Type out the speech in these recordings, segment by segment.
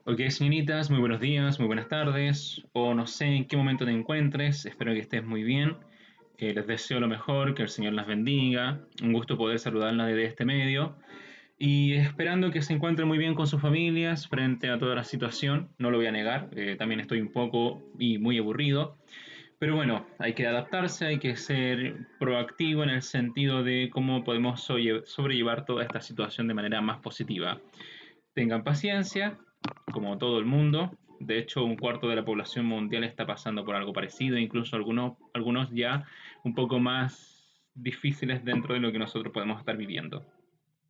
Ok, señoritas, muy buenos días, muy buenas tardes, o no sé en qué momento te encuentres, espero que estés muy bien. Les deseo lo mejor, que el Señor las bendiga. Un gusto poder saludarlas desde este medio y esperando que se encuentren muy bien con sus familias frente a toda la situación. No lo voy a negar, también estoy un poco y muy aburrido, pero bueno, hay que adaptarse, hay que ser proactivo en el sentido de cómo podemos sobrellevar toda esta situación de manera más positiva. Tengan paciencia, como todo el mundo. De hecho, un cuarto de la población mundial está pasando por algo parecido, incluso algunos ya un poco más difíciles dentro de lo que nosotros podemos estar viviendo.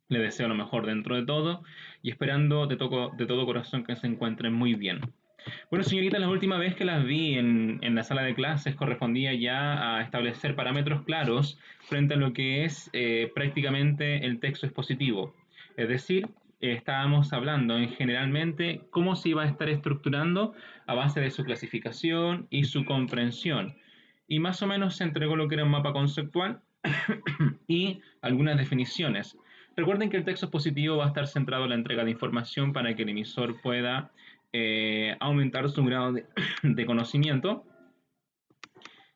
Les deseo lo mejor dentro de todo y esperando de todo corazón que se encuentren muy bien. Bueno, señorita, la última vez que las vi en la sala de clases correspondía ya a establecer parámetros claros frente a lo que es prácticamente el texto expositivo. Es decir, estábamos hablando en generalmente cómo se iba a estar estructurando a base de su clasificación y su comprensión. Y más o menos se entregó lo que era un mapa conceptual y algunas definiciones. Recuerden que el texto expositivo va a estar centrado en la entrega de información para que el emisor pueda aumentar su grado de conocimiento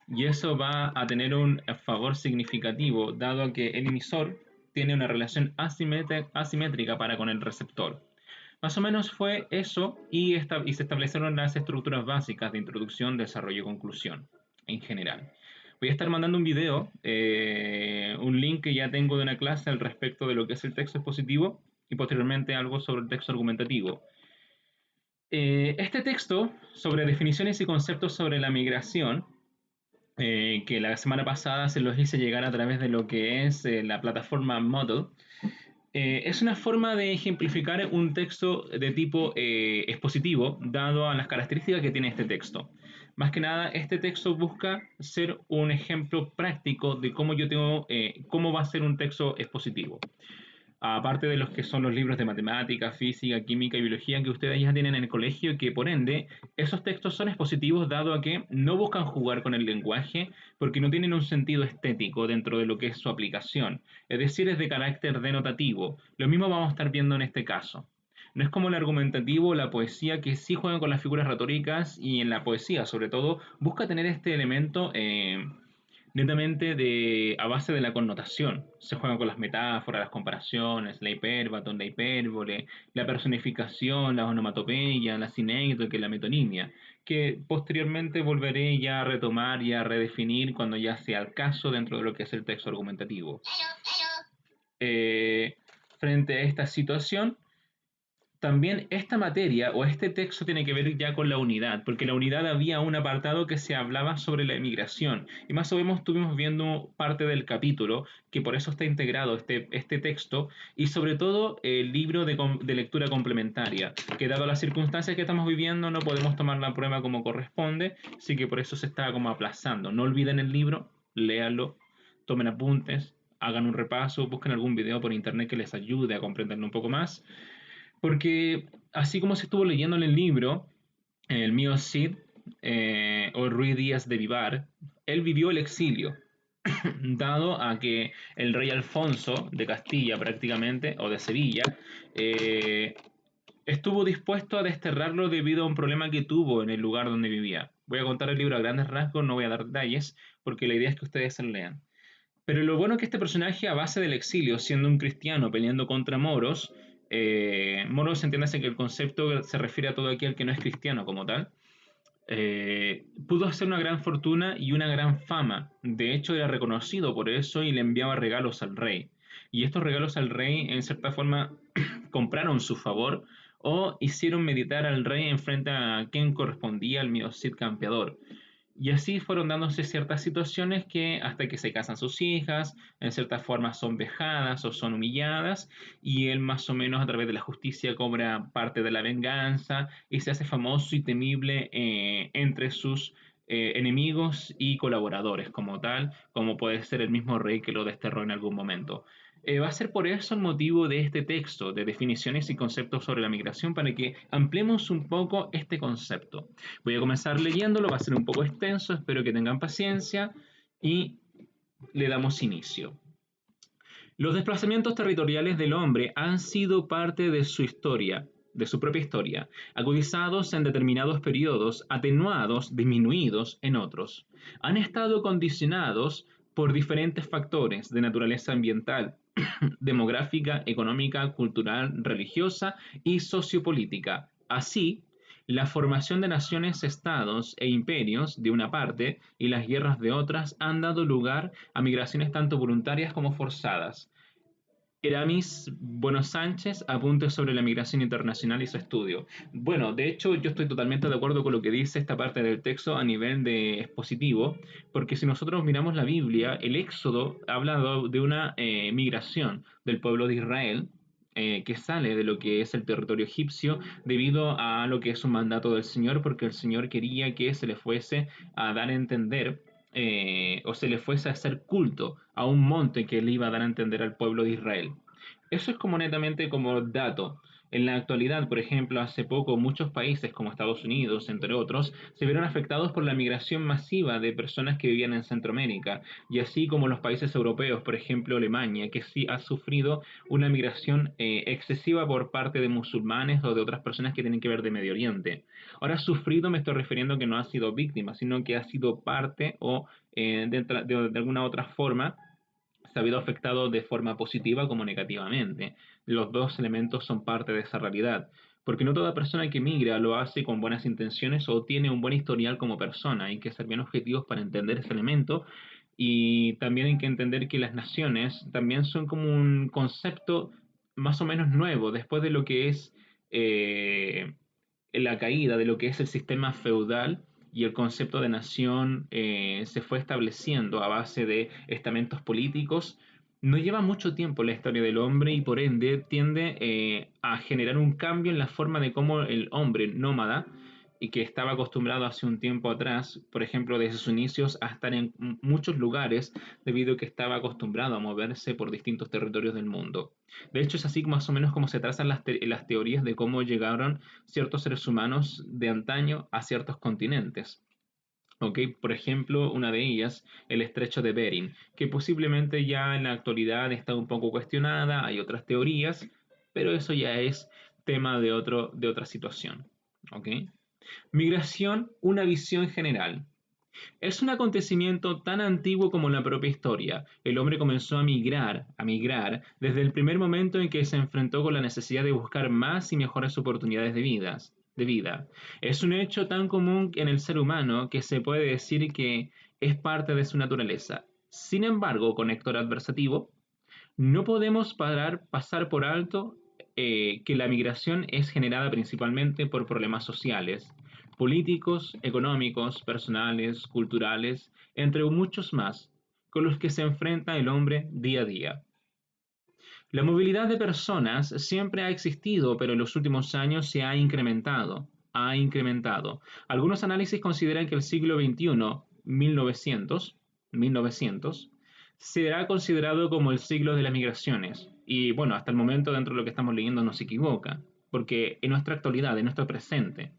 y eso va a tener un favor significativo dado que el emisor tiene una relación asimétrica para con el receptor. Más o menos fue eso y se establecieron las estructuras básicas de introducción, desarrollo y conclusión en general. Voy a estar mandando un video, un link que ya tengo de una clase al respecto de lo que es el texto expositivo y posteriormente algo sobre el texto argumentativo. Este texto sobre definiciones y conceptos sobre la migración, que la semana pasada se los hice llegar a través de lo que es la plataforma Moodle, es una forma de ejemplificar un texto de tipo expositivo, dado a las características que tiene este texto. Más que nada, este texto busca ser un ejemplo práctico de cómo va a ser un texto expositivo. Aparte de los que son los libros de matemática, física, química y biología que ustedes ya tienen en el colegio, que por ende esos textos son expositivos dado a que no buscan jugar con el lenguaje porque no tienen un sentido estético dentro de lo que es su aplicación, es decir, es de carácter denotativo. Lo mismo vamos a estar viendo en este caso. No es como el argumentativo o la poesía que sí juegan con las figuras retóricas y en la poesía sobre todo busca tener este elemento netamente a base de la connotación. Se juegan con las metáforas, las comparaciones, la hipérbaton, la hipérbole, la personificación, la onomatopeya, la sinécdoque, la metonimia, que posteriormente volveré ya a retomar y a redefinir cuando ya sea el caso dentro de lo que es el texto argumentativo. Eh, Frente a esta situación, también esta materia o este texto tiene que ver ya con la unidad, porque en la unidad había un apartado que se hablaba sobre la emigración, y más o menos estuvimos viendo parte del capítulo, que por eso está integrado este texto, y sobre todo el libro de lectura complementaria, que dado las circunstancias que estamos viviendo no podemos tomar la prueba como corresponde, así que por eso se está como aplazando. No olviden el libro, léanlo, tomen apuntes, hagan un repaso, busquen algún video por internet que les ayude a comprenderlo un poco más. Porque así como se estuvo leyendo en el libro, el mío Cid, o Ruiz Díaz de Vivar, él vivió el exilio, dado a que el rey Alfonso de Castilla prácticamente, o de Sevilla, eh, estuvo dispuesto a desterrarlo debido a un problema que tuvo en el lugar donde vivía. Voy a contar el libro a grandes rasgos, no voy a dar detalles, porque la idea es que ustedes se lo lean. Pero lo bueno es que este personaje, a base del exilio, siendo un cristiano peleando contra moros, moros entiéndase que el concepto se refiere a todo aquel que no es cristiano como tal, pudo hacer una gran fortuna y una gran fama. De hecho, era reconocido por eso y le enviaba regalos al rey. Y estos regalos al rey, en cierta forma, compraron su favor o hicieron meditar al rey en frente a quien correspondía al mío Cid campeador. Y así fueron dándose ciertas situaciones que hasta que se casan sus hijas, en cierta forma son vejadas o son humilladas, y él más o menos a través de la justicia cobra parte de la venganza y se hace famoso y temible entre sus enemigos y colaboradores como tal, como puede ser el mismo rey que lo desterró en algún momento. Va a ser por eso el motivo de este texto, de definiciones y conceptos sobre la migración, para que ampliemos un poco este concepto. Voy a comenzar leyéndolo, va a ser un poco extenso, espero que tengan paciencia y le damos inicio. Los desplazamientos territoriales del hombre han sido parte de su historia. de su propia historia, agudizados en determinados periodos, atenuados, disminuidos en otros. Han estado condicionados por diferentes factores de naturaleza ambiental, demográfica, económica, cultural, religiosa y sociopolítica. Así, la formación de naciones, estados e imperios de una parte y las guerras de otras han dado lugar a migraciones tanto voluntarias como forzadas. Eramis Bueno Sánchez apunte sobre la migración internacional y su estudio. Bueno, de hecho yo estoy totalmente de acuerdo con lo que dice esta parte del texto a nivel de expositivo, porque si nosotros miramos la Biblia, el Éxodo habla de una migración del pueblo de Israel que sale de lo que es el territorio egipcio debido a lo que es un mandato del Señor, porque el Señor quería que se le fuese a dar a entender o se le fuese a hacer culto a un monte que le iba a dar a entender al pueblo de Israel. Eso es como netamente como dato. En la actualidad, por ejemplo, hace poco muchos países como Estados Unidos, entre otros, se vieron afectados por la migración masiva de personas que vivían en Centroamérica, y así como los países europeos, por ejemplo Alemania, que sí ha sufrido una migración excesiva por parte de musulmanes o de otras personas que tienen que ver de Medio Oriente. Ahora, sufrido me estoy refiriendo que no ha sido víctima, sino que ha sido parte o de alguna otra forma se ha habido afectado de forma positiva como negativamente. Los dos elementos son parte de esa realidad, porque no toda persona que migra lo hace con buenas intenciones o tiene un buen historial como persona. Hay que ser bien objetivos para entender ese elemento y también hay que entender que las naciones también son como un concepto más o menos nuevo después de lo que es eh, la caída de lo que es el sistema feudal y el concepto de nación se fue estableciendo a base de estamentos políticos. No lleva mucho tiempo la historia del hombre y por ende tiende a generar un cambio en la forma de cómo el hombre nómada y que estaba acostumbrado hace un tiempo atrás, por ejemplo, desde sus inicios a estar en muchos lugares debido a que estaba acostumbrado a moverse por distintos territorios del mundo. De hecho, es así más o menos como se trazan las teorías de cómo llegaron ciertos seres humanos de antaño a ciertos continentes. ¿Ok? Por ejemplo, una de ellas, el estrecho de Bering, que posiblemente ya en la actualidad está un poco cuestionada, hay otras teorías, pero eso ya es tema de otra situación. ¿Ok? Migración, una visión general. Es un acontecimiento tan antiguo como la propia historia. El hombre comenzó a migrar, desde el primer momento en que se enfrentó con la necesidad de buscar más y mejores oportunidades de vida. Es un hecho tan común en el ser humano que se puede decir que es parte de su naturaleza. Sin embargo, conector adversativo, no podemos pasar por alto que la migración es generada principalmente por problemas sociales, políticos, económicos, personales, culturales, entre muchos más, con los que se enfrenta el hombre día a día. La movilidad de personas siempre ha existido, pero en los últimos años se ha incrementado. Ha incrementado. Algunos análisis consideran que el siglo XXI, 1900, será considerado como el siglo de las migraciones. Y bueno, hasta el momento dentro de lo que estamos leyendo no se equivoca, porque en nuestra actualidad, en nuestro presente,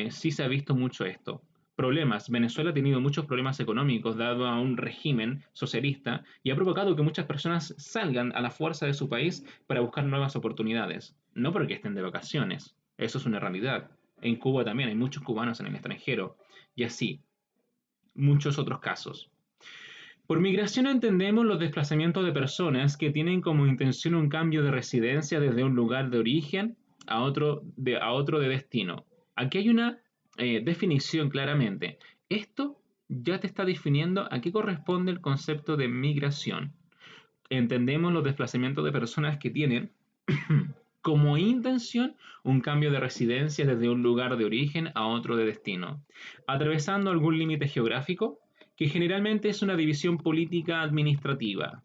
sí se ha visto mucho esto. Problemas. Venezuela ha tenido muchos problemas económicos dado a un régimen socialista y ha provocado que muchas personas salgan a la fuerza de su país para buscar nuevas oportunidades. No porque estén de vacaciones. Eso es una realidad. En Cuba también hay muchos cubanos en el extranjero. Y así, muchos otros casos. Por migración entendemos los desplazamientos de personas que tienen como intención un cambio de residencia desde un lugar de origen a otro de destino. Aquí hay una definición claramente. Esto ya te está definiendo a qué corresponde el concepto de migración. Entendemos los desplazamientos de personas que tienen como intención un cambio de residencia desde un lugar de origen a otro de destino, atravesando algún límite geográfico, que generalmente es una división política administrativa.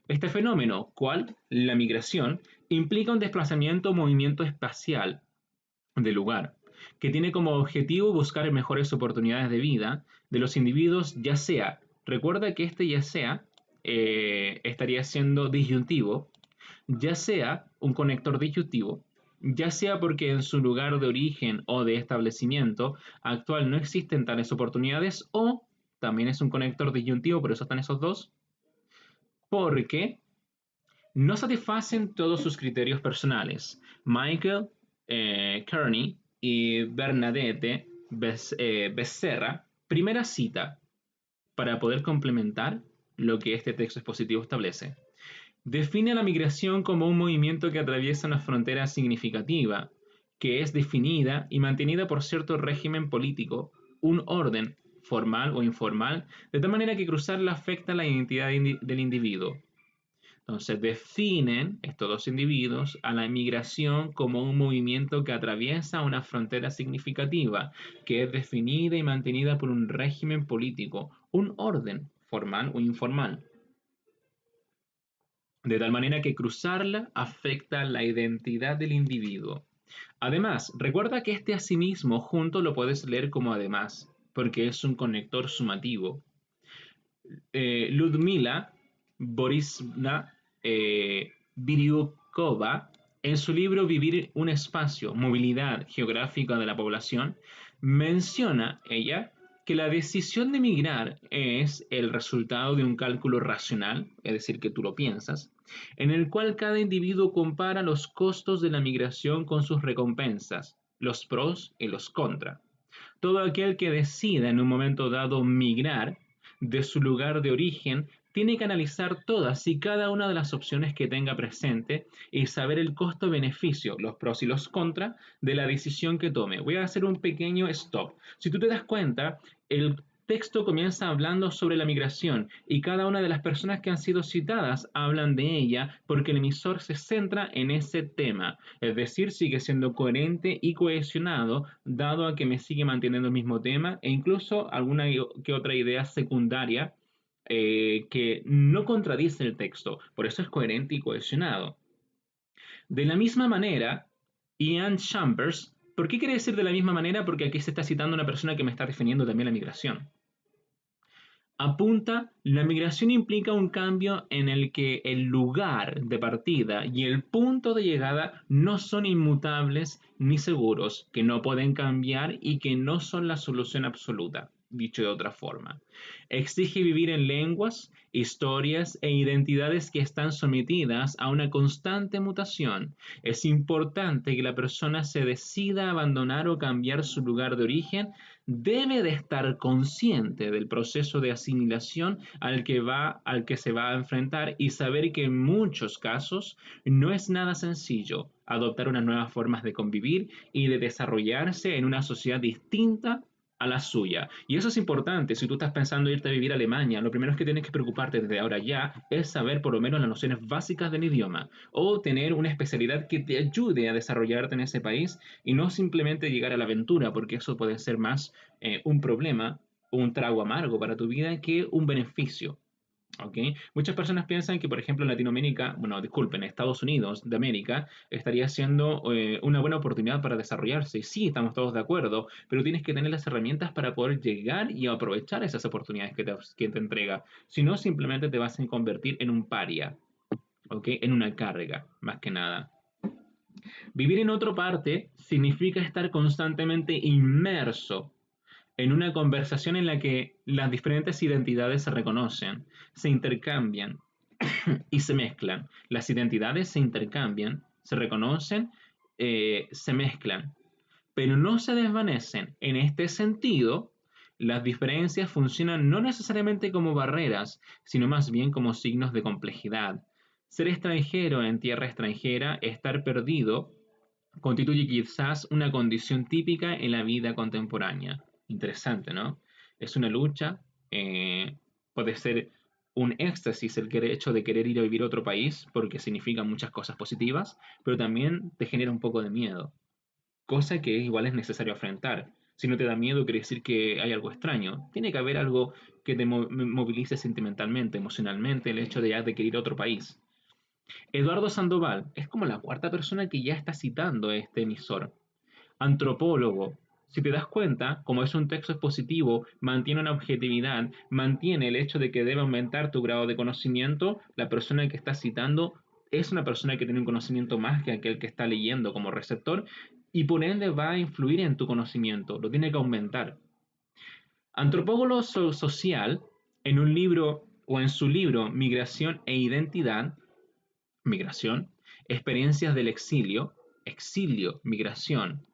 Este fenómeno, cual la migración, implica un desplazamiento o movimiento espacial de lugar, que tiene como objetivo buscar mejores oportunidades de vida de los individuos, ya sea, recuerda que este ya sea estaría siendo disyuntivo, ya sea un conector disyuntivo, ya sea porque en su lugar de origen o de establecimiento actual no existen tales oportunidades, o también es un conector disyuntivo, por eso están esos dos, porque no satisfacen todos sus criterios personales. Michael Kearney y Bernadette Becerra. Primera cita para poder complementar lo que este texto expositivo establece. Define a la migración como un movimiento que atraviesa una frontera significativa, que es definida y mantenida por cierto régimen político, un orden, formal o informal, de tal manera que cruzarla afecta la identidad del individuo. Entonces definen estos dos individuos a la migración como un movimiento que atraviesa una frontera significativa, que es definida y mantenida por un régimen político, un orden, formal o informal, de tal manera que cruzarla afecta la identidad del individuo. Además, recuerda que este asimismo junto lo puedes leer como además, porque es un conector sumativo. Ludmila Borisovna Biriukova, en su libro Vivir un espacio, movilidad geográfica de la población, menciona ella que la decisión de migrar es el resultado de un cálculo racional, es decir, que tú lo piensas, en el cual cada individuo compara los costos de la migración con sus recompensas, los pros y los contras. Todo aquel que decida en un momento dado migrar de su lugar de origen tiene que analizar todas y cada una de las opciones que tenga presente y saber el costo-beneficio, los pros y los contras de la decisión que tome. Voy a hacer un pequeño stop. Si tú te das cuenta, el texto comienza hablando sobre la migración y cada una de las personas que han sido citadas hablan de ella porque el emisor se centra en ese tema, es decir, sigue siendo coherente y cohesionado dado a que me sigue manteniendo el mismo tema e incluso alguna que otra idea secundaria que no contradice el texto, por eso es coherente y cohesionado. De la misma manera, Ian Chambers, ¿por qué quiere decir de la misma manera? Porque aquí se está citando una persona que me está definiendo también la migración. Apunta, la migración implica un cambio en el que el lugar de partida y el punto de llegada no son inmutables ni seguros, que no pueden cambiar y que no son la solución absoluta, dicho de otra forma. Exige vivir en lenguas, historias e identidades que están sometidas a una constante mutación. Es importante que la persona se decida a abandonar o cambiar su lugar de origen, debe de estar consciente del proceso de asimilación al que se va a enfrentar y saber que en muchos casos no es nada sencillo adoptar unas nuevas formas de convivir y de desarrollarse en una sociedad distinta a la suya. Y eso es importante. Si tú estás pensando irte a vivir a Alemania, lo primero que tienes que preocuparte desde ahora ya es saber por lo menos las nociones básicas del idioma o tener una especialidad que te ayude a desarrollarte en ese país y no simplemente llegar a la aventura, porque eso puede ser más un problema, un trago amargo para tu vida que un beneficio. ¿Okay? Muchas personas piensan que, por ejemplo, en Latinoamérica, bueno, disculpen, Estados Unidos de América estaría siendo una buena oportunidad para desarrollarse. Y sí, estamos todos de acuerdo, pero tienes que tener las herramientas para poder llegar y aprovechar esas oportunidades que te entrega. Si no, simplemente te vas a convertir en un paria, ¿ok? En una carga, más que nada. Vivir en otra parte significa estar constantemente inmerso en una conversación en la que las diferentes identidades se reconocen, se intercambian y se mezclan. Las identidades se intercambian, se reconocen, se mezclan, pero no se desvanecen. En este sentido, las diferencias funcionan no necesariamente como barreras, sino más bien como signos de complejidad. Ser extranjero en tierra extranjera, estar perdido, constituye quizás una condición típica en la vida contemporánea. Interesante, ¿no? Es una lucha, puede ser un éxtasis el hecho de querer ir a vivir a otro país porque significa muchas cosas positivas, pero también te genera un poco de miedo, cosa que igual es necesario afrontar. Si no te da miedo, quiere decir que hay algo extraño. Tiene que haber algo que te movilice sentimentalmente, emocionalmente, el hecho de querer ir a otro país. Eduardo Sandoval es como la cuarta persona que ya está citando este emisor. Antropólogo. Si te das cuenta, como es un texto expositivo, mantiene una objetividad, mantiene el hecho de que debe aumentar tu grado de conocimiento, la persona que está citando es una persona que tiene un conocimiento más que aquel que está leyendo como receptor y por ende va a influir en tu conocimiento, lo tiene que aumentar. Antropólogo social, en un libro o en su libro Migración e Identidad, Migración, Experiencias del Exilio, exilio, migración.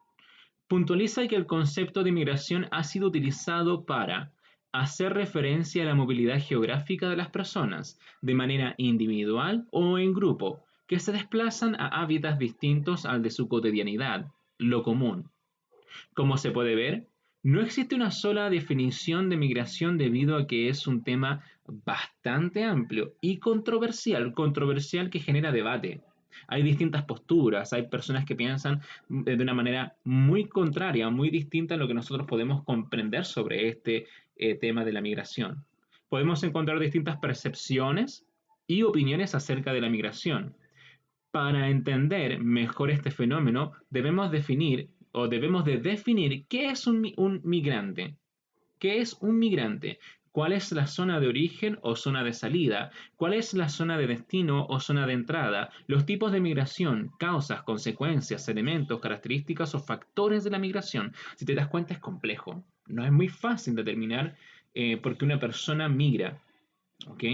Puntualiza que el concepto de migración ha sido utilizado para hacer referencia a la movilidad geográfica de las personas, de manera individual o en grupo, que se desplazan a hábitats distintos al de su cotidianidad, lo común. Como se puede ver, no existe una sola definición de migración debido a que es un tema bastante amplio y controversial que genera debate. Hay distintas posturas, hay personas que piensan de una manera muy contraria, muy distinta a lo que nosotros podemos comprender sobre este tema de la migración. Podemos encontrar distintas percepciones y opiniones acerca de la migración. Para entender mejor este fenómeno, debemos de definir qué es un migrante. ¿Qué es un migrante? ¿Cuál es la zona de origen o zona de salida? ¿Cuál es la zona de destino o zona de entrada? Los tipos de migración, causas, consecuencias, elementos, características o factores de la migración. Si te das cuenta es complejo. No es muy fácil determinar por qué una persona migra. ¿Ok?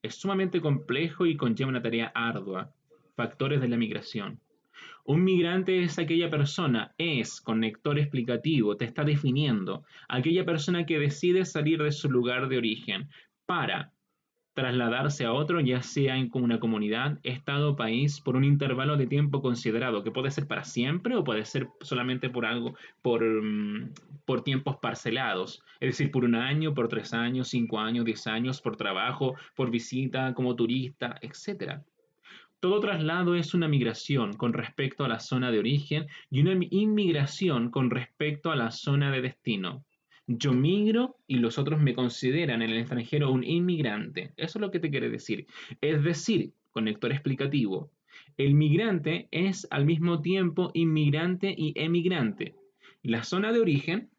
Es sumamente complejo y conlleva una tarea ardua. Factores de la migración. Un migrante es aquella persona, es conector explicativo, te está definiendo, aquella persona que decide salir de su lugar de origen para trasladarse a otro, ya sea en una comunidad, estado o país, por un intervalo de tiempo considerado, que puede ser para siempre o puede ser solamente por algo, por tiempos parcelados, es decir, por un año, por 3 años, 5 años, 10 años, por trabajo, por visita, como turista, etcétera. Todo traslado es una migración con respecto a la zona de origen y una inmigración con respecto a la zona de destino. Yo migro y los otros me consideran en el extranjero un inmigrante. Eso es lo que te quiere decir. Es decir, conector explicativo, el migrante es al mismo tiempo inmigrante y emigrante. La zona de origen,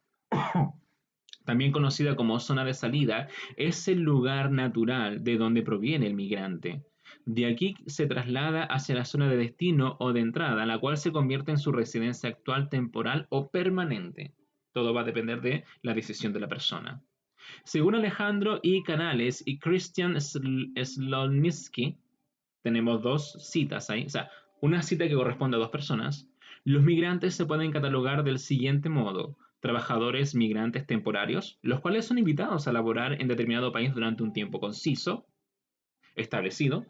también conocida como zona de salida, es el lugar natural de donde proviene el migrante. De aquí se traslada hacia la zona de destino o de entrada, la cual se convierte en su residencia actual, temporal o permanente. Todo va a depender de la decisión de la persona. Según Alejandro I. Canales y Christian Slonimsky, tenemos dos citas ahí, o sea, una cita que corresponde a dos personas. Los migrantes se pueden catalogar del siguiente modo: trabajadores migrantes temporarios, los cuales son invitados a laborar en determinado país durante un tiempo conciso, establecido;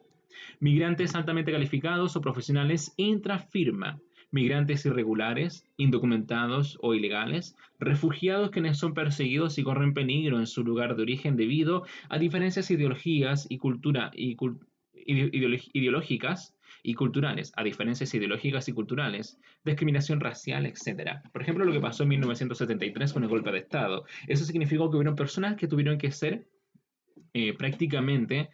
migrantes altamente calificados o profesionales intrafirma; migrantes irregulares, indocumentados o ilegales; refugiados quienes son perseguidos y corren peligro en su lugar de origen debido a diferencias ideológicas y culturales, discriminación racial, etc. Por ejemplo, lo que pasó en 1973 con el golpe de Estado. Eso significó que hubieron personas que tuvieron que ser prácticamente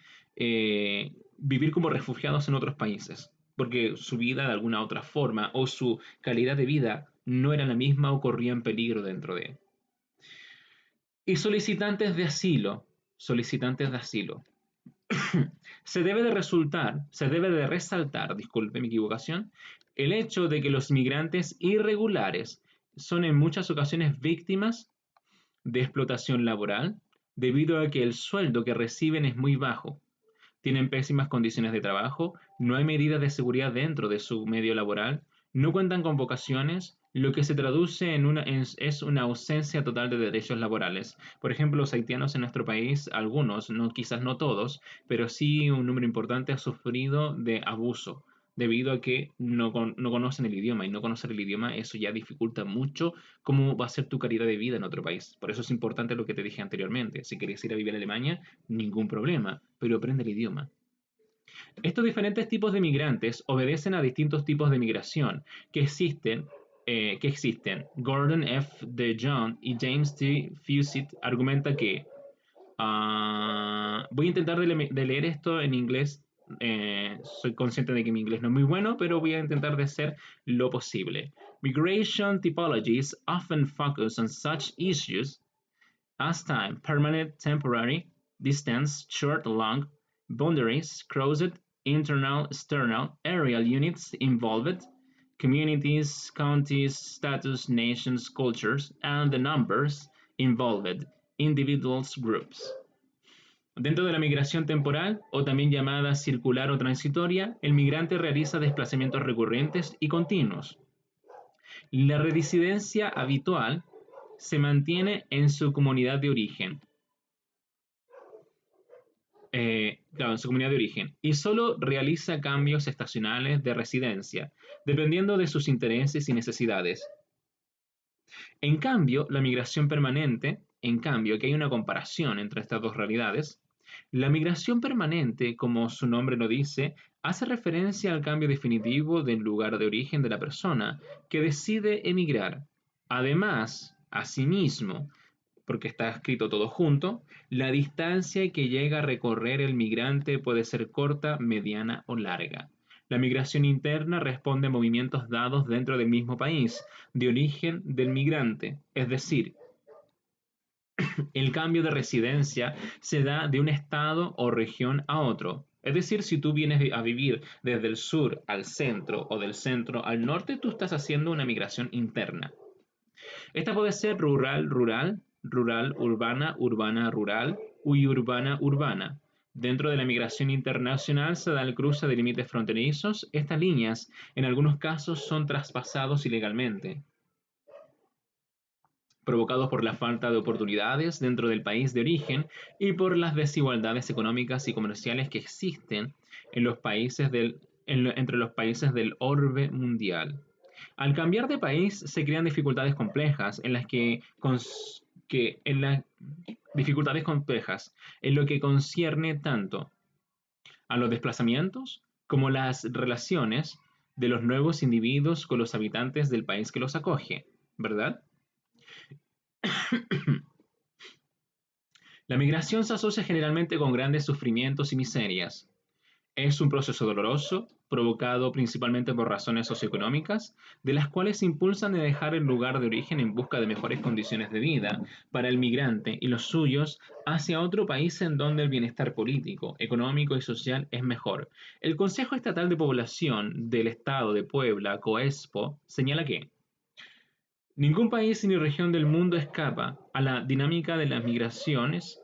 vivir como refugiados en otros países, porque su vida de alguna otra forma o su calidad de vida no era la misma o corrían peligro dentro de. Y solicitantes de asilo. Se debe de resaltar, disculpe mi equivocación, el hecho de que los migrantes irregulares son en muchas ocasiones víctimas de explotación laboral debido a que el sueldo que reciben es muy bajo. Tienen pésimas condiciones de trabajo, no hay medidas de seguridad dentro de su medio laboral, no cuentan con vocaciones, lo que se traduce es una ausencia total de derechos laborales. Por ejemplo, los haitianos en nuestro país, algunos, no, quizás no todos, pero sí un número importante ha sufrido de abuso debido a que no conocen el idioma, y no conocer el idioma eso ya dificulta mucho cómo va a ser tu calidad de vida en otro país. Por eso es importante lo que te dije anteriormente. Si quieres ir a vivir a Alemania, ningún problema, pero aprende el idioma. Estos diferentes tipos de migrantes obedecen a distintos tipos de migración que existen. Gordon F. DeJohn y James T. Fusett argumenta que voy a intentar de leer esto en inglés. Soy consciente de que mi inglés no es muy bueno, pero voy a intentar de hacer lo posible. Migration typologies often focus on such issues as time, permanent, temporary, distance, short, long, boundaries, crossed, internal, external, aerial units involved, communities, counties, status, nations, cultures, and the numbers involved, individuals, groups. Dentro de la migración temporal, o también llamada circular o transitoria, el migrante realiza desplazamientos recurrentes y continuos. La residencia habitual se mantiene en su comunidad de origen. Claro, en su comunidad de origen, y solo realiza cambios estacionales de residencia, dependiendo de sus intereses y necesidades. En cambio, la migración permanente, en cambio, que hay una comparación entre estas dos realidades, la migración permanente, como su nombre lo dice, hace referencia al cambio definitivo del lugar de origen de la persona que decide emigrar. Además, asimismo, porque está escrito todo junto, la distancia que llega a recorrer el migrante puede ser corta, mediana o larga. La migración interna responde a movimientos dados dentro del mismo país de origen del migrante, es decir, el cambio de residencia se da de un estado o región a otro. Es decir, si tú vienes a vivir desde el sur al centro o del centro al norte, tú estás haciendo una migración interna. Esta puede ser rural, rural, rural, urbana, urbana, rural y urbana, urbana. Dentro de la migración internacional se da el cruce de límites fronterizos. Estas líneas, en algunos casos, son traspasados ilegalmente, provocados por la falta de oportunidades dentro del país de origen y por las desigualdades económicas y comerciales que existen en los países entre los países del orbe mundial. Al cambiar de país se crean dificultades complejas en lo que concierne tanto a los desplazamientos como las relaciones de los nuevos individuos con los habitantes del país que los acoge, ¿verdad? La migración se asocia generalmente con grandes sufrimientos y miserias. Es un proceso doloroso, provocado principalmente por razones socioeconómicas, de las cuales se impulsan a dejar el lugar de origen en busca de mejores condiciones de vida para el migrante y los suyos hacia otro país en donde el bienestar político, económico y social es mejor. El Consejo Estatal de Población del Estado de Puebla, COESPO, señala que ningún país ni región del mundo escapa a la dinámica de las migraciones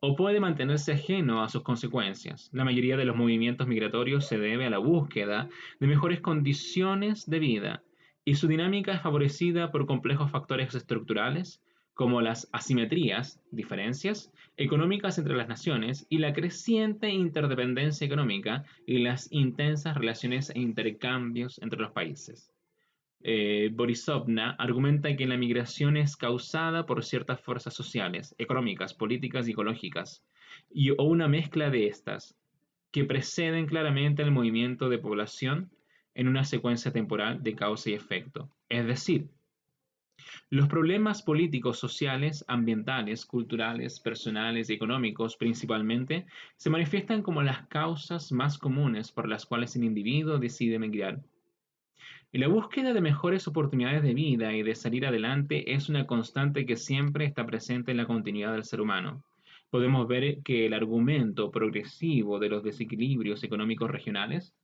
o puede mantenerse ajeno a sus consecuencias. La mayoría de los movimientos migratorios se debe a la búsqueda de mejores condiciones de vida y su dinámica es favorecida por complejos factores estructurales como las asimetrías, diferencias económicas entre las naciones y la creciente interdependencia económica y las intensas relaciones e intercambios entre los países. Borisovna argumenta que la migración es causada por ciertas fuerzas sociales, económicas, políticas y ecológicas, o una mezcla de estas, que preceden claramente al movimiento de población en una secuencia temporal de causa y efecto. Es decir, los problemas políticos, sociales, ambientales, culturales, personales y económicos principalmente se manifiestan como las causas más comunes por las cuales el individuo decide emigrar. Y la búsqueda de mejores oportunidades de vida y de salir adelante es una constante que siempre está presente en la continuidad del ser humano. Podemos ver que el argumento progresivo de los desequilibrios económicos regionales,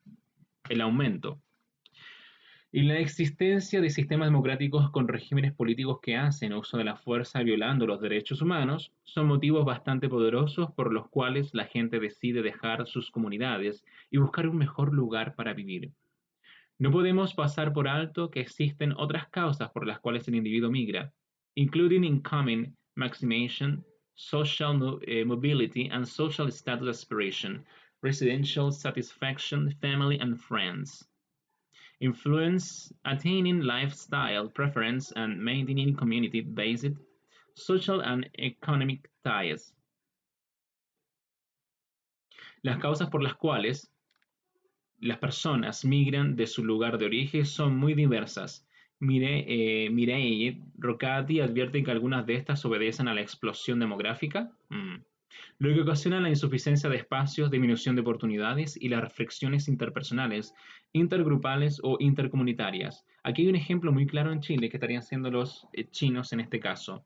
el aumento y la existencia de sistemas democráticos con regímenes políticos que hacen uso de la fuerza violando los derechos humanos son motivos bastante poderosos por los cuales la gente decide dejar sus comunidades y buscar un mejor lugar para vivir. No podemos pasar por alto que existen otras causas por las cuales el individuo migra, including income maximization, social mobility and social status aspiration, residential satisfaction, family and friends, influence, attaining lifestyle preference and maintaining community-based social and economic ties. Las causas por las cuales las personas migran de su lugar de origen son muy diversas. Mireille Rocati advierte que algunas de estas obedecen a la explosión demográfica, lo que ocasiona la insuficiencia de espacios, disminución de oportunidades y las reflexiones interpersonales, intergrupales o intercomunitarias. Aquí hay un ejemplo muy claro en Chile que estarían siendo los chinos en este caso.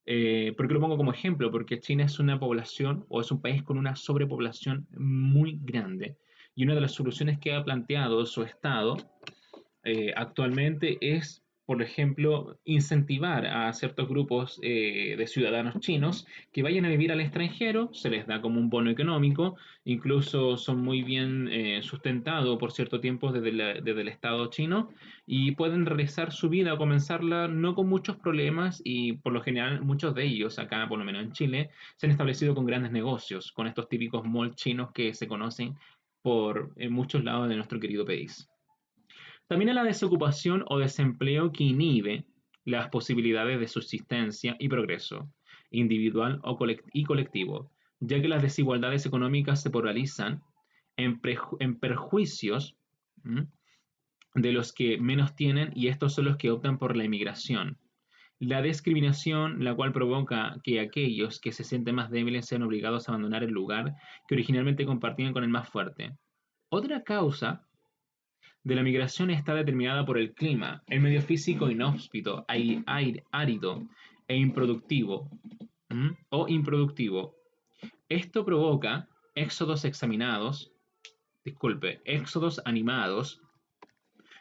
¿Por qué lo pongo como ejemplo? Porque China es una población o es un país con una sobrepoblación muy grande. Y una de las soluciones que ha planteado su Estado actualmente es por ejemplo, incentivar a ciertos grupos de ciudadanos chinos que vayan a vivir al extranjero, se les da como un bono económico, incluso son muy bien sustentados por cierto tiempo desde el Estado chino y pueden realizar su vida o comenzarla no con muchos problemas y por lo general muchos de ellos, acá por lo menos en Chile, se han establecido con grandes negocios, con estos típicos malls chinos que se conocen por en muchos lados de nuestro querido país. También a la desocupación o desempleo que inhibe las posibilidades de subsistencia y progreso, individual y colectivo, ya que las desigualdades económicas se polarizan en perjuicios, ¿m?, de los que menos tienen y estos son los que optan por la inmigración. La discriminación, la cual provoca que aquellos que se sienten más débiles sean obligados a abandonar el lugar que originalmente compartían con el más fuerte. Otra causa de la migración está determinada por el clima, el medio físico inhóspito, árido e improductivo, o improductivo. Esto provoca éxodos éxodos animados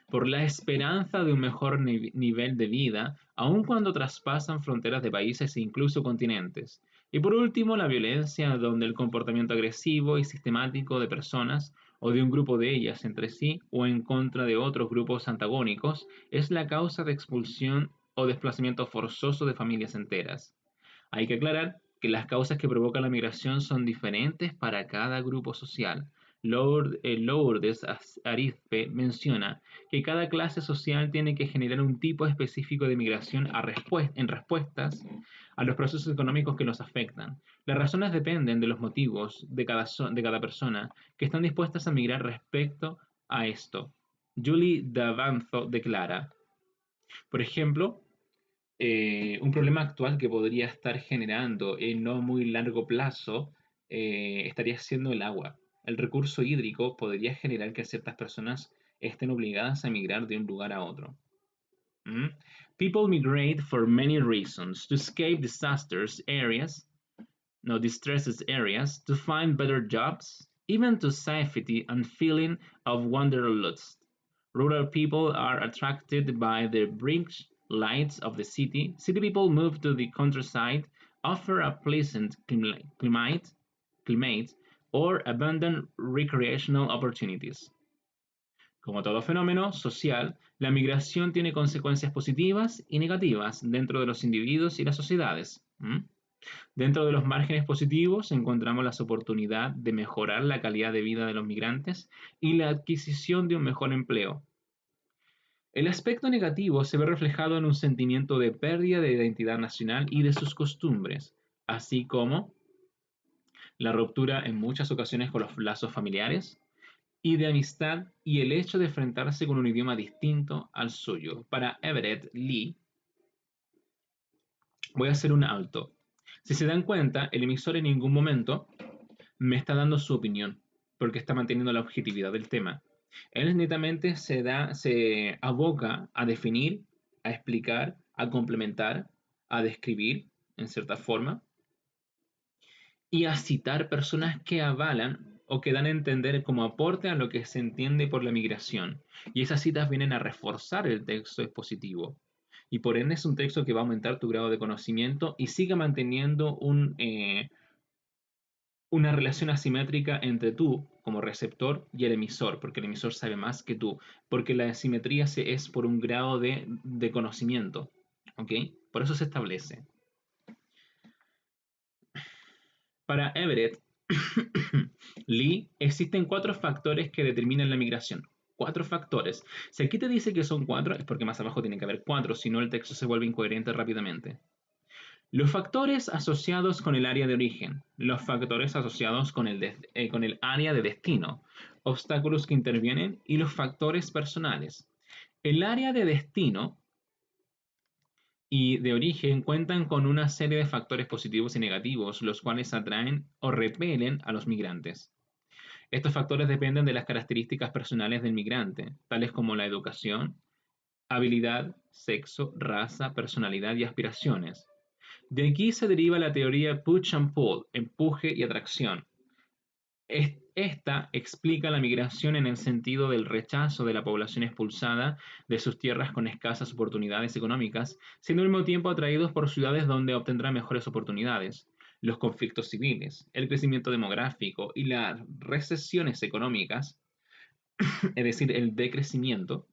por la esperanza de un mejor nivel de vida, aun cuando traspasan fronteras de países e incluso continentes. Y por último, la violencia, donde el comportamiento agresivo y sistemático de personas o de un grupo de ellas entre sí o en contra de otros grupos antagónicos es la causa de expulsión o desplazamiento forzoso de familias enteras. Hay que aclarar que las causas que provocan la migración son diferentes para cada grupo social. Lourdes Arizpe menciona que cada clase social tiene que generar un tipo específico de migración en respuestas a los procesos económicos que los afectan. Las razones dependen de los motivos de cada persona que están dispuestas a migrar respecto a esto. Julie Davanzo declara, por ejemplo, un problema actual que podría estar generando en no muy largo plazo estaría siendo el agua. El recurso hídrico podría generar que ciertas personas estén obligadas a migrar de un lugar a otro. ¿Mm? People migrate for many reasons: to escape distressed areas, to find better jobs, even to safety and feeling of wanderlust. Rural people are attracted by the bright lights of the city. City people move to the countryside, offer a pleasant climate or abundant recreational opportunities. Como todo fenómeno social, la migración tiene consecuencias positivas y negativas dentro de los individuos y las sociedades. Dentro de los márgenes positivos encontramos las oportunidades de mejorar la calidad de vida de los migrantes y la adquisición de un mejor empleo. El aspecto negativo se ve reflejado en un sentimiento de pérdida de identidad nacional y de sus costumbres, así como la ruptura en muchas ocasiones con los lazos familiares y de amistad y el hecho de enfrentarse con un idioma distinto al suyo. Para Everett Lee, voy a hacer un alto. Si se dan cuenta, el emisor en ningún momento me está dando su opinión, porque está manteniendo la objetividad del tema. Él netamente se aboca a definir, a explicar, a complementar, a describir, en cierta forma, y a citar personas que avalan o que dan a entender como aporte a lo que se entiende por la migración. Y esas citas vienen a reforzar el texto expositivo. Y por ende es un texto que va a aumentar tu grado de conocimiento y sigue manteniendo una relación asimétrica entre tú como receptor y el emisor, porque el emisor sabe más que tú, porque la asimetría es por un grado de conocimiento, ¿ok? Por eso se establece. Para Everett Lee, existen 4 factores que determinan la migración. 4 factores. Si aquí te dice que son 4, es porque más abajo tiene que haber 4, si no el texto se vuelve incoherente rápidamente. Los factores asociados con el área de origen, los factores asociados con el área de destino, obstáculos que intervienen y los factores personales. El área de destino y de origen cuentan con una serie de factores positivos y negativos, los cuales atraen o repelen a los migrantes. Estos factores dependen de las características personales del migrante, tales como la educación, habilidad, sexo, raza, personalidad y aspiraciones. De aquí se deriva la teoría push and pull, empuje y atracción. Esta explica la migración en el sentido del rechazo de la población expulsada de sus tierras con escasas oportunidades económicas, siendo al mismo tiempo atraídos por ciudades donde obtendrán mejores oportunidades. Los conflictos civiles, el crecimiento demográfico y las recesiones económicas, es decir, el decrecimiento,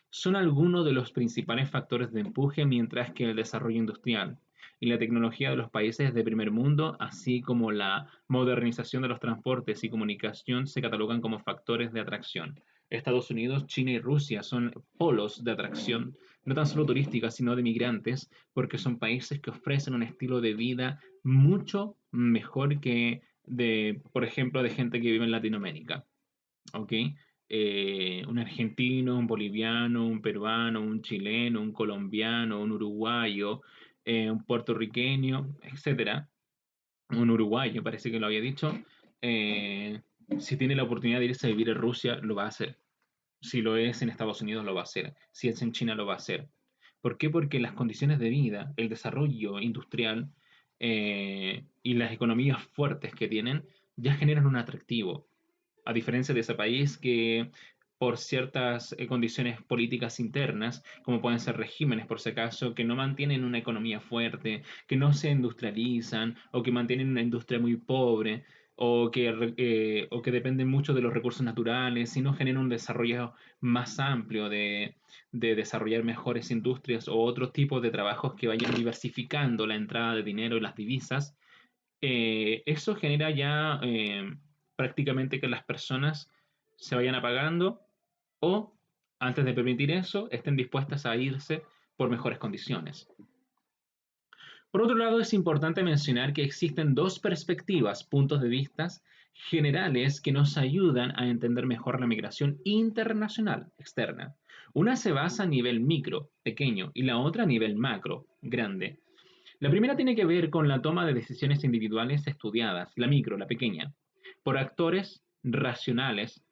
son algunos de los principales factores de empuje, mientras que el desarrollo industrial y la tecnología de los países de primer mundo, así como la modernización de los transportes y comunicación, se catalogan como factores de atracción. Estados Unidos, China y Rusia son polos de atracción, no tan solo turística, sino de migrantes, porque son países que ofrecen un estilo de vida mucho mejor que de, por ejemplo, de gente que vive en Latinoamérica. ¿Ok? Un argentino, un boliviano, un peruano, un chileno, un colombiano, un uruguayo, un puertorriqueño, etcétera, un uruguayo, parece que lo había dicho, eh, si tiene la oportunidad de irse a vivir en Rusia, lo va a hacer. Si lo es en Estados Unidos, lo va a hacer. Si es en China, lo va a hacer. ¿Por qué? Porque las condiciones de vida, el desarrollo industrial y las economías fuertes que tienen ya generan un atractivo a diferencia de ese país que por ciertas condiciones políticas internas, como pueden ser regímenes por si acaso, que no mantienen una economía fuerte, que no se industrializan o que mantienen una industria muy pobre o que dependen mucho de los recursos naturales y no generan un desarrollo más amplio de desarrollar mejores industrias o otros tipos de trabajos que vayan diversificando la entrada de dinero y las divisas, eso genera ya prácticamente que las personas se vayan apagando o, antes de permitir eso, estén dispuestas a irse por mejores condiciones. Por otro lado, es importante mencionar que existen dos perspectivas, puntos de vista generales que nos ayudan a entender mejor la migración internacional externa. Una se basa a nivel micro, pequeño, y la otra a nivel macro, grande. La primera tiene que ver con la toma de decisiones individuales estudiadas, la micro, la pequeña, por actores racionales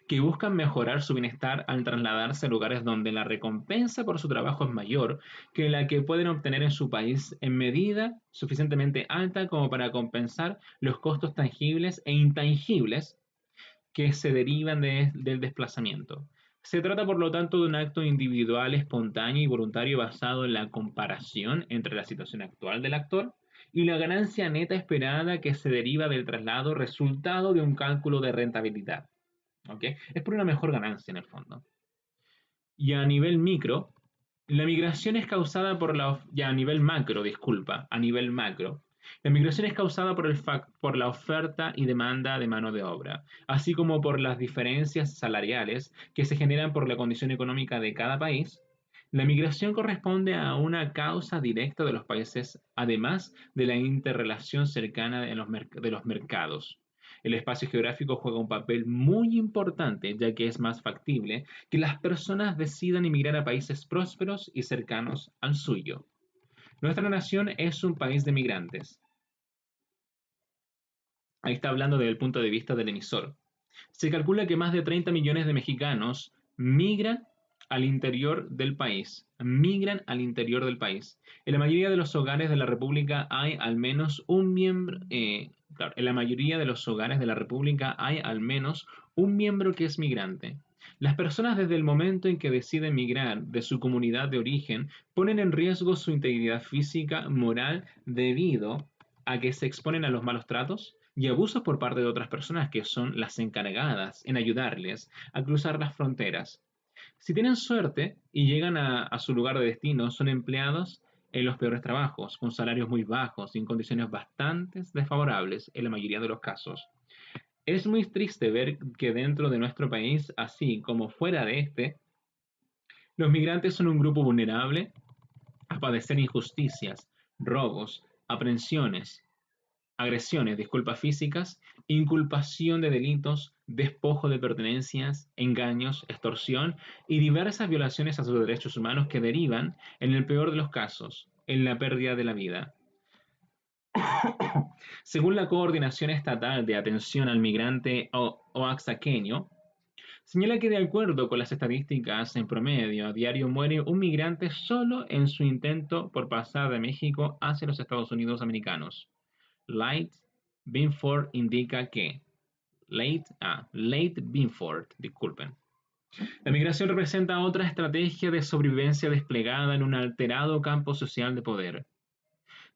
que buscan mejorar su bienestar al trasladarse a lugares donde la recompensa por su trabajo es mayor que la que pueden obtener en su país en medida suficientemente alta como para compensar los costos tangibles e intangibles que se derivan del desplazamiento. Se trata, por lo tanto, de un acto individual, espontáneo y voluntario basado en la comparación entre la situación actual del actor y la ganancia neta esperada que se deriva del traslado resultado de un cálculo de rentabilidad. ¿Ok? Es por una mejor ganancia en el fondo. Y a nivel micro, la migración es causada por ya a nivel macro, disculpa, a nivel macro. La migración es causada por la oferta y demanda de mano de obra, así como por las diferencias salariales que se generan por la condición económica de cada país. La migración corresponde a una causa directa de los países, además de la interrelación cercana de los mercados. El espacio geográfico juega un papel muy importante, ya que es más factible que las personas decidan emigrar a países prósperos y cercanos al suyo. Nuestra nación es un país de migrantes. Ahí está hablando desde el punto de vista del emisor. Se calcula que más de 30 millones de mexicanos migran al interior del país. Migran al interior del país. En la mayoría de los hogares de la República hay al menos un miembro. Claro, en la mayoría de los hogares de la República hay al menos un miembro que es migrante. Las personas desde el momento en que deciden migrar de su comunidad de origen ponen en riesgo su integridad física, moral, debido a que se exponen a los malos tratos y abusos por parte de otras personas que son las encargadas en ayudarles a cruzar las fronteras. Si tienen suerte y llegan a su lugar de destino, son empleados en los peores trabajos, con salarios muy bajos y en condiciones bastante desfavorables en la mayoría de los casos. Es muy triste ver que dentro de nuestro país, así como fuera de este, los migrantes son un grupo vulnerable a padecer injusticias, robos, aprehensiones, agresiones, disculpas físicas, inculpación de delitos, despojo de pertenencias, engaños, extorsión y diversas violaciones a sus derechos humanos que derivan, en el peor de los casos, en la pérdida de la vida. Según la Coordinación Estatal de Atención al Migrante oaxaqueño, señala que de acuerdo con las estadísticas, en promedio, a diario muere un migrante solo en su intento por pasar de México hacia los Estados Unidos americanos. Light Binford indica que late Binford, disculpen. La migración representa otra estrategia de sobrevivencia desplegada en un alterado campo social de poder.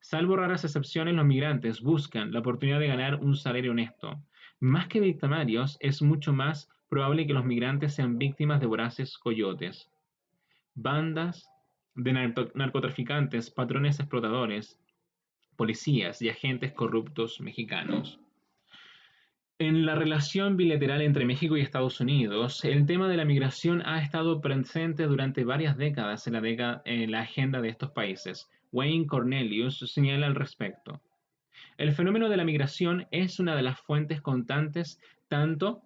Salvo raras excepciones, los migrantes buscan la oportunidad de ganar un salario honesto. Más que victimarios, es mucho más probable que los migrantes sean víctimas de voraces coyotes, bandas de narcotraficantes, patrones explotadores, policías y agentes corruptos mexicanos. En la relación bilateral entre México y Estados Unidos, el tema de la migración ha estado presente durante varias décadas en la agenda de estos países. Wayne Cornelius señala al respecto. El fenómeno de la migración es una de las fuentes constantes tanto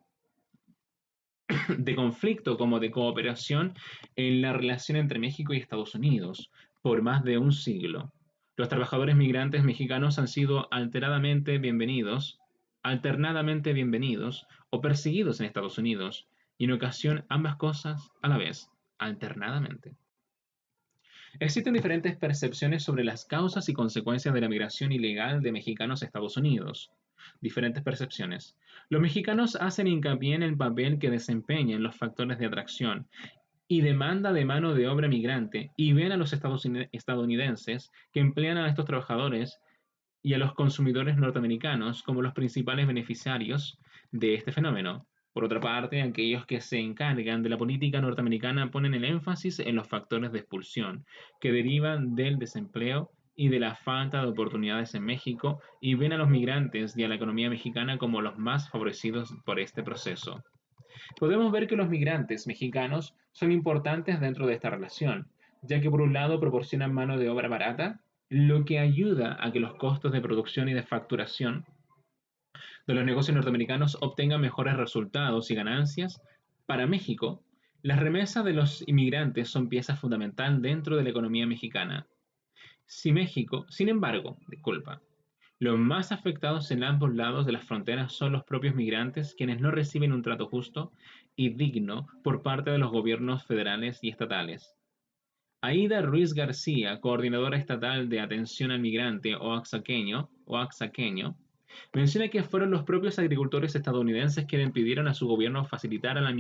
de conflicto como de cooperación en la relación entre México y Estados Unidos por más de un siglo. Los trabajadores migrantes mexicanos han sido alternadamente bienvenidos o perseguidos en Estados Unidos, y en ocasión ambas cosas a la vez, alternadamente. Existen diferentes percepciones sobre las causas y consecuencias de la migración ilegal de mexicanos a Estados Unidos. Diferentes percepciones. Los mexicanos hacen hincapié en el papel que desempeñan los factores de atracción y demanda de mano de obra migrante y ven a los estadounidenses que emplean a estos trabajadores y a los consumidores norteamericanos como los principales beneficiarios de este fenómeno. Por otra parte, aquellos que se encargan de la política norteamericana ponen el énfasis en los factores de expulsión que derivan del desempleo y de la falta de oportunidades en México y ven a los migrantes y a la economía mexicana como los más favorecidos por este proceso. Podemos ver que los migrantes mexicanos son importantes dentro de esta relación, ya que por un lado proporcionan mano de obra barata, lo que ayuda a que los costos de producción y de facturación de los negocios norteamericanos obtengan mejores resultados y ganancias. Para México, las remesas de los inmigrantes son pieza fundamental dentro de la economía mexicana. Sin embargo, los más afectados en ambos lados de las fronteras son los propios migrantes, quienes no reciben un trato justo y digno por parte de los gobiernos federales y estatales. Aída Ruiz García, coordinadora estatal de atención al migrante oaxaqueño, menciona que fueron los propios agricultores estadounidenses quienes pidieron a su gobierno facilitar la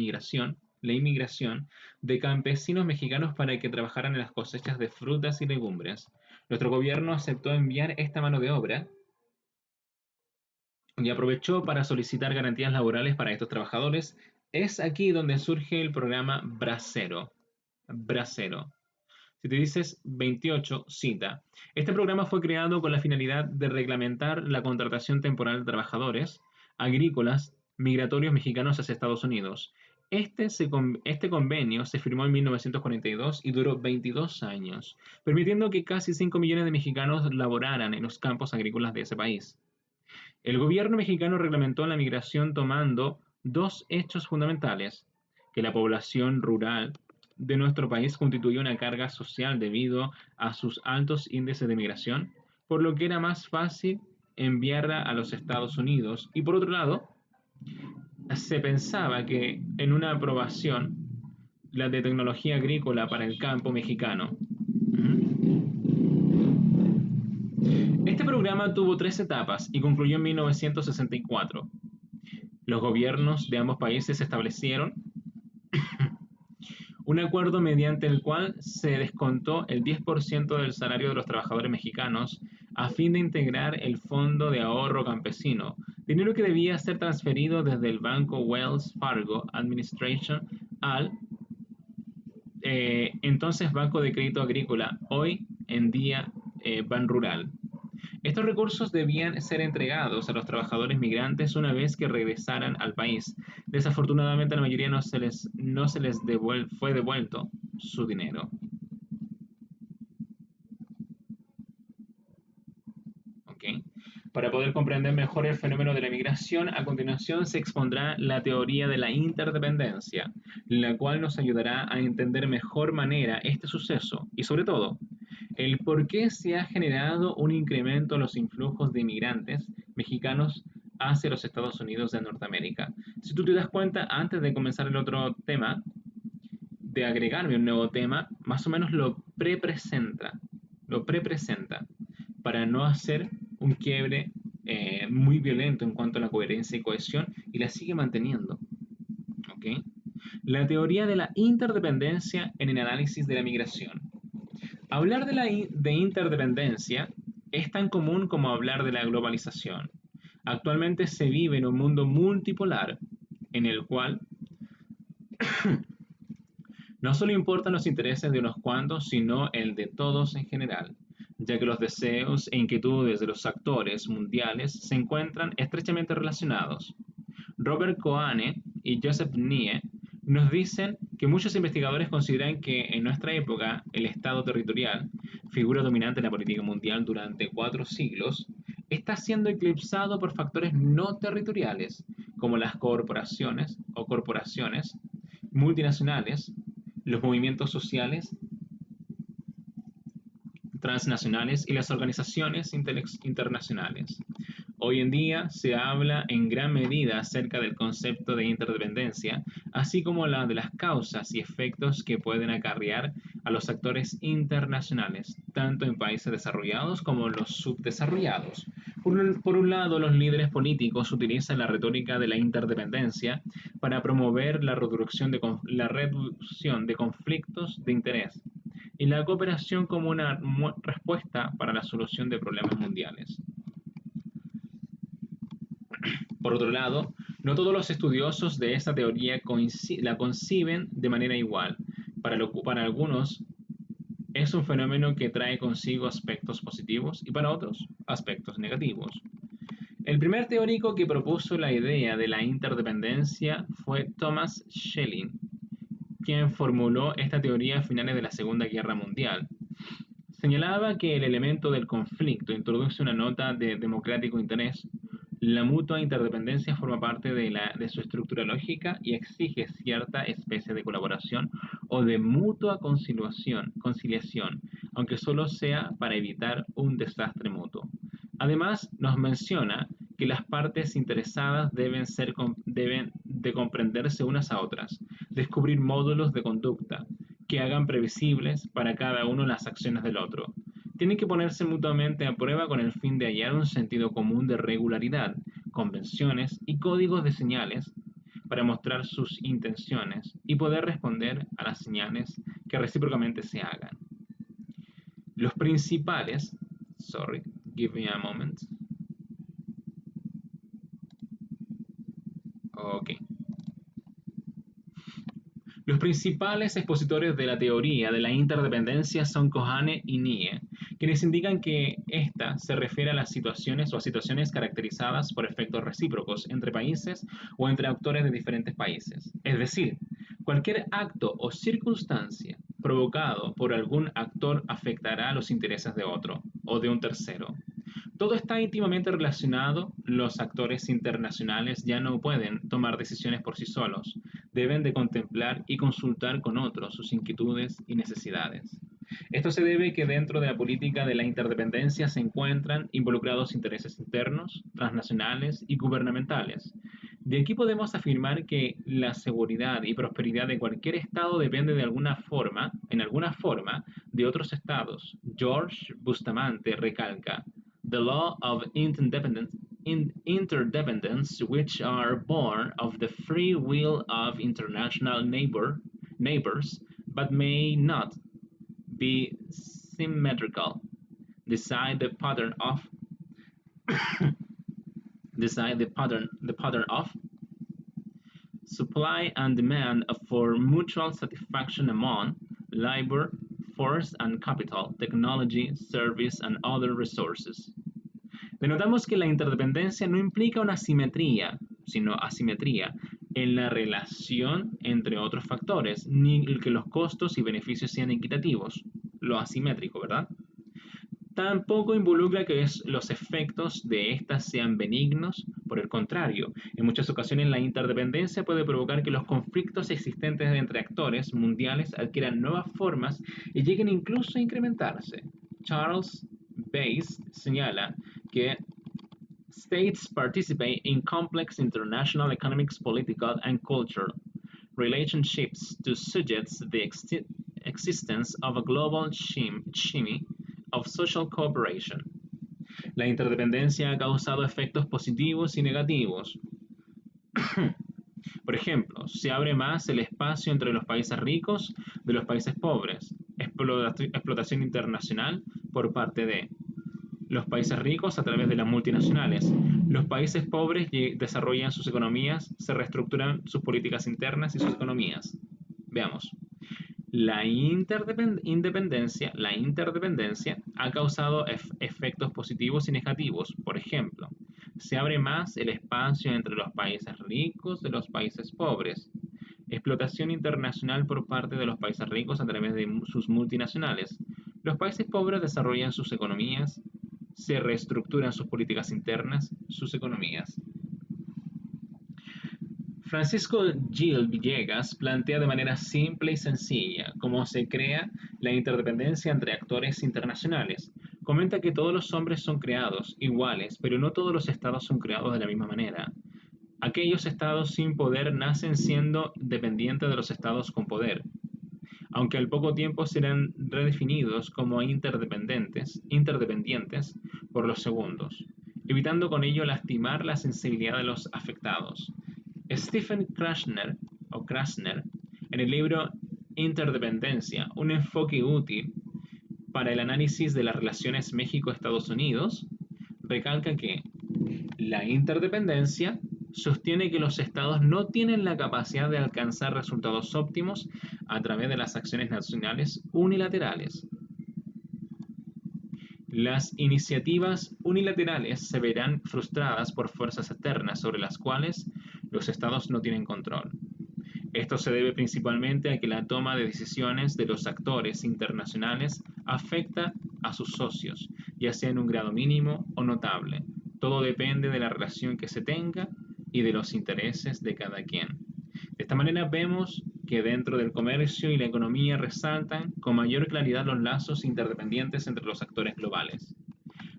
inmigración de campesinos mexicanos para que trabajaran en las cosechas de frutas y legumbres. Nuestro gobierno aceptó enviar esta mano de obra y aprovechó para solicitar garantías laborales para estos trabajadores. Es aquí donde surge el programa Bracero. Bracero. Si te dices 28, cita. Este programa fue creado con la finalidad de reglamentar la contratación temporal de trabajadores agrícolas migratorios mexicanos hacia Estados Unidos. Este convenio se firmó en 1942 y duró 22 años, permitiendo que casi 5 millones de mexicanos laboraran en los campos agrícolas de ese país. El gobierno mexicano reglamentó la migración tomando dos hechos fundamentales: que la población rural de nuestro país constituye una carga social debido a sus altos índices de migración, por lo que era más fácil enviarla a los Estados Unidos, y por otro lado, se pensaba que en una aprobación la de tecnología agrícola para el campo mexicano. Este programa tuvo tres etapas y concluyó en 1964. Los gobiernos de ambos países establecieron un acuerdo mediante el cual se descontó el 10% del salario de los trabajadores mexicanos a fin de integrar el Fondo de Ahorro Campesino, dinero que debía ser transferido desde el banco Wells Fargo Administration al entonces Banco de Crédito Agrícola, hoy en día Banrural. Estos recursos debían ser entregados a los trabajadores migrantes una vez que regresaran al país. Desafortunadamente, a la mayoría no se les fue devuelto su dinero. ¿Okay? Para poder comprender mejor el fenómeno de la migración, a continuación se expondrá la teoría de la interdependencia, la cual nos ayudará a entender mejor manera este suceso y, sobre todo, el por qué se ha generado un incremento en los influjos de inmigrantes mexicanos hacia los Estados Unidos de Norteamérica. Si tú te das cuenta, antes de comenzar el otro tema, de agregarme un nuevo tema, más o menos lo pre-presenta, para no hacer un quiebre muy violento en cuanto a la coherencia y cohesión y la sigue manteniendo. ¿Ok? La teoría de la interdependencia en el análisis de la migración. Hablar de interdependencia es tan común como hablar de la globalización. Actualmente se vive en un mundo multipolar en el cual no solo importan los intereses de unos cuantos, sino el de todos en general, ya que los deseos e inquietudes de los actores mundiales se encuentran estrechamente relacionados. Robert Cohane y Joseph Nye nos dicen que muchos investigadores consideran que en nuestra época el Estado territorial, figura dominante en la política mundial durante 4 siglos, está siendo eclipsado por factores no territoriales, como las corporaciones o corporaciones multinacionales, los movimientos sociales transnacionales y las organizaciones internacionales. Hoy en día se habla en gran medida acerca del concepto de interdependencia, así como la de las causas y efectos que pueden acarrear a los actores internacionales, tanto en países desarrollados como en los subdesarrollados. Por un lado, los líderes políticos utilizan la retórica de la interdependencia para promover la reducción de conflictos de interés y la cooperación como una respuesta para la solución de problemas mundiales. Por otro lado, no todos los estudiosos de esta teoría la conciben de manera igual. Para algunos es un fenómeno que trae consigo aspectos positivos y para otros aspectos negativos. El primer teórico que propuso la idea de la interdependencia fue Thomas Schelling, quien formuló esta teoría a finales de la Segunda Guerra Mundial. Señalaba que el elemento del conflicto introduce una nota de democrático interés. La mutua interdependencia forma parte de su estructura lógica y exige cierta especie de colaboración o de mutua conciliación, aunque solo sea para evitar un desastre mutuo. Además, nos menciona que las partes interesadas deben de comprenderse unas a otras, descubrir módulos de conducta, que hagan previsibles para cada uno las acciones del otro. Tienen que ponerse mutuamente a prueba con el fin de hallar un sentido común de regularidad, convenciones y códigos de señales para mostrar sus intenciones y poder responder a las señales que recíprocamente se hagan. Los principales, sorry, give me a moment. Ok. Los principales expositores de la teoría de la interdependencia son Kohane y Nie, quienes indican que ésta se refiere a las situaciones o a situaciones caracterizadas por efectos recíprocos entre países o entre actores de diferentes países. Es decir, cualquier acto o circunstancia provocado por algún actor afectará los intereses de otro o de un tercero. Todo está íntimamente relacionado. Los actores internacionales ya no pueden tomar decisiones por sí solos. Deben de contemplar y consultar con otros sus inquietudes y necesidades. Esto se debe a que dentro de la política de la interdependencia se encuentran involucrados intereses internos, transnacionales y gubernamentales. De aquí podemos afirmar que la seguridad y prosperidad de cualquier estado depende en alguna forma, de otros estados. George Bustamante recalca: "The law of interdependence, which are born of the free will of international neighbors, but may not be symmetrical, decide the pattern of the pattern of supply and demand for mutual satisfaction among labor, force and capital, technology, service and other resources." Denotamos que la interdependencia no implica una simetría, sino asimetría en la relación entre otros factores, ni que los costos y beneficios sean equitativos, lo asimétrico, ¿verdad? Tampoco involucra que los efectos de estas sean benignos. Por el contrario, en muchas ocasiones la interdependencia puede provocar que los conflictos existentes entre actores mundiales adquieran nuevas formas y lleguen incluso a incrementarse. Charles Bass señala que states participate in complex international economic, political, and cultural relationships to suggest the existence of a global scheme of social cooperation. La interdependencia ha causado efectos positivos y negativos. Por ejemplo, se abre más el espacio entre los países ricos de los países pobres. Explotación internacional por parte de los países ricos a través de las multinacionales. Los países pobres desarrollan sus economías, se reestructuran sus políticas internas y sus economías. Veamos. La interdependencia ha causado efectos positivos y negativos. Por ejemplo, se abre más el espacio entre los países ricos de los países pobres. Explotación internacional por parte de los países ricos a través de sus multinacionales. Los países pobres desarrollan sus economías, se reestructuran sus políticas internas, sus economías. Francisco Gil Villegas plantea de manera simple y sencilla cómo se crea la interdependencia entre actores internacionales. Comenta que todos los hombres son creados iguales, pero no todos los estados son creados de la misma manera. Aquellos estados sin poder nacen siendo dependientes de los estados con poder, aunque al poco tiempo serán redefinidos como interdependientes por los segundos, evitando con ello lastimar la sensibilidad de los afectados. Stephen Krasner, en el libro Interdependencia, un enfoque útil para el análisis de las relaciones México-Estados Unidos, recalca que la interdependencia sostiene que los estados no tienen la capacidad de alcanzar resultados óptimos a través de las acciones nacionales unilaterales. Las iniciativas unilaterales se verán frustradas por fuerzas externas sobre las cuales los estados no tienen control. Esto se debe principalmente a que la toma de decisiones de los actores internacionales afecta a sus socios, ya sea en un grado mínimo o notable. Todo depende de la relación que se tenga y de los intereses de cada quien. De esta manera vemos que dentro del comercio y la economía resaltan con mayor claridad los lazos interdependientes entre los actores globales.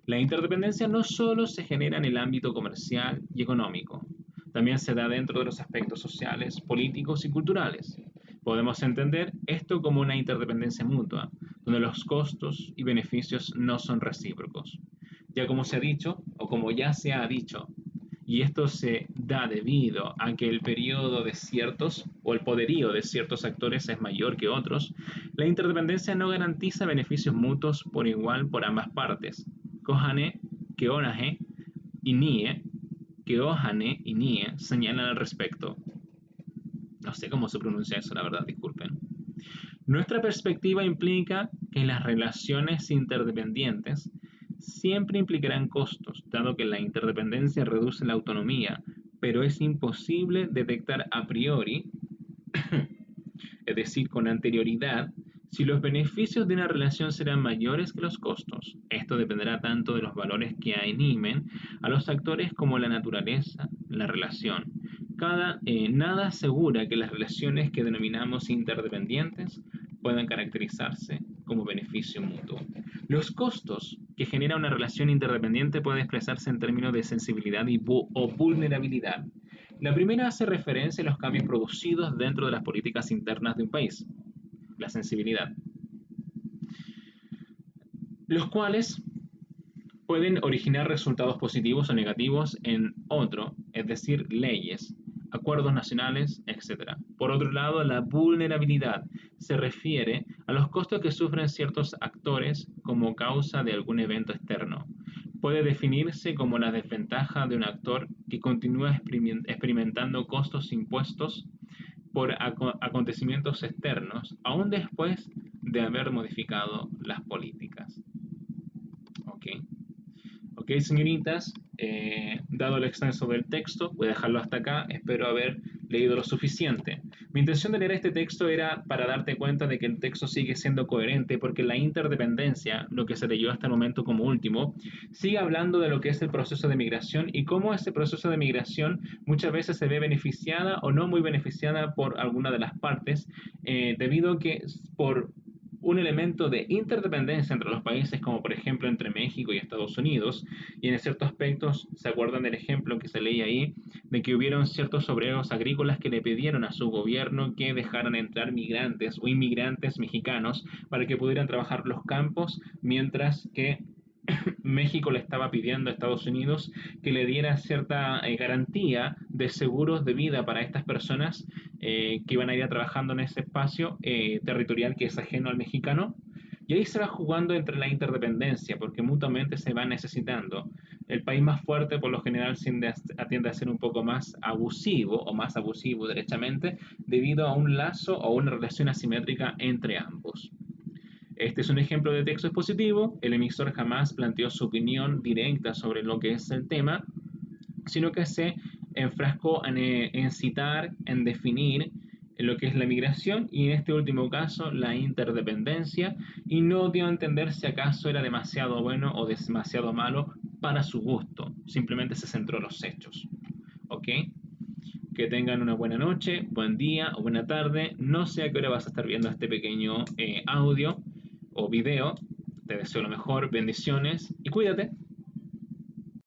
La interdependencia no solo se genera en el ámbito comercial y económico, también se da dentro de los aspectos sociales, políticos y culturales. Podemos entender esto como una interdependencia mutua, donde los costos y beneficios no son recíprocos. Ya como se ha dicho, o como ya se ha dicho, y esto se da debido a que el periodo de ciertos o el poderío de ciertos actores es mayor que otros, la interdependencia no garantiza beneficios mutuos por igual por ambas partes. Keohane y Nie señalan al respecto. No sé cómo se pronuncia eso, la verdad, disculpen. Nuestra perspectiva implica que las relaciones interdependientes siempre implicarán costos, dado que la interdependencia reduce la autonomía, pero es imposible detectar a priori, es decir, con anterioridad, si los beneficios de una relación serán mayores que los costos. Esto dependerá tanto de los valores que animen a los actores como la naturaleza, la relación. Nada asegura que las relaciones que denominamos interdependientes puedan caracterizarse como beneficio mutuo. Los costos que genera una relación interdependiente pueden expresarse en términos de sensibilidad o vulnerabilidad. La primera hace referencia a los cambios producidos dentro de las políticas internas de un país, la sensibilidad, los cuales pueden originar resultados positivos o negativos en otro, es decir, leyes, acuerdos nacionales, etc. Por otro lado, la vulnerabilidad se refiere a los costos que sufren ciertos actores como causa de algún evento externo. Puede definirse como la desventaja de un actor que continúa experimentando costos impuestos por acontecimientos externos, aún después de haber modificado las políticas. ¿Ok? Ok, señoritas, dado el extenso del texto, voy a dejarlo hasta acá, espero haber leído lo suficiente. Mi intención de leer este texto era para darte cuenta de que el texto sigue siendo coherente porque la interdependencia, lo que se leyó hasta el momento como último, sigue hablando de lo que es el proceso de migración y cómo ese proceso de migración muchas veces se ve beneficiada o no muy beneficiada por alguna de las partes, debido a que por un elemento de interdependencia entre los países, como por ejemplo entre México y Estados Unidos, y en ciertos aspectos se acuerdan del ejemplo que se leía ahí, de que hubieron ciertos obreros agrícolas que le pidieron a su gobierno que dejaran entrar migrantes o inmigrantes mexicanos para que pudieran trabajar los campos, mientras que México le estaba pidiendo a Estados Unidos que le diera cierta garantía de seguros de vida para estas personas que iban a ir trabajando en ese espacio territorial que es ajeno al mexicano. Y ahí se va jugando entre la interdependencia, porque mutuamente se va necesitando. El país más fuerte por lo general tiende a ser un poco más abusivo o más abusivo derechamente debido a un lazo o una relación asimétrica entre ambos. Este es un ejemplo de texto expositivo. El emisor jamás planteó su opinión directa sobre lo que es el tema, sino que se enfrascó en citar, en definir lo que es la migración y en este último caso la interdependencia y no dio a entender si acaso era demasiado bueno o demasiado malo para su gusto. Simplemente se centró en los hechos. ¿Ok? Que tengan una buena noche, buen día o buena tarde. No sé a qué hora vas a estar viendo este pequeño audio o video. Te deseo lo mejor, bendiciones y cuídate.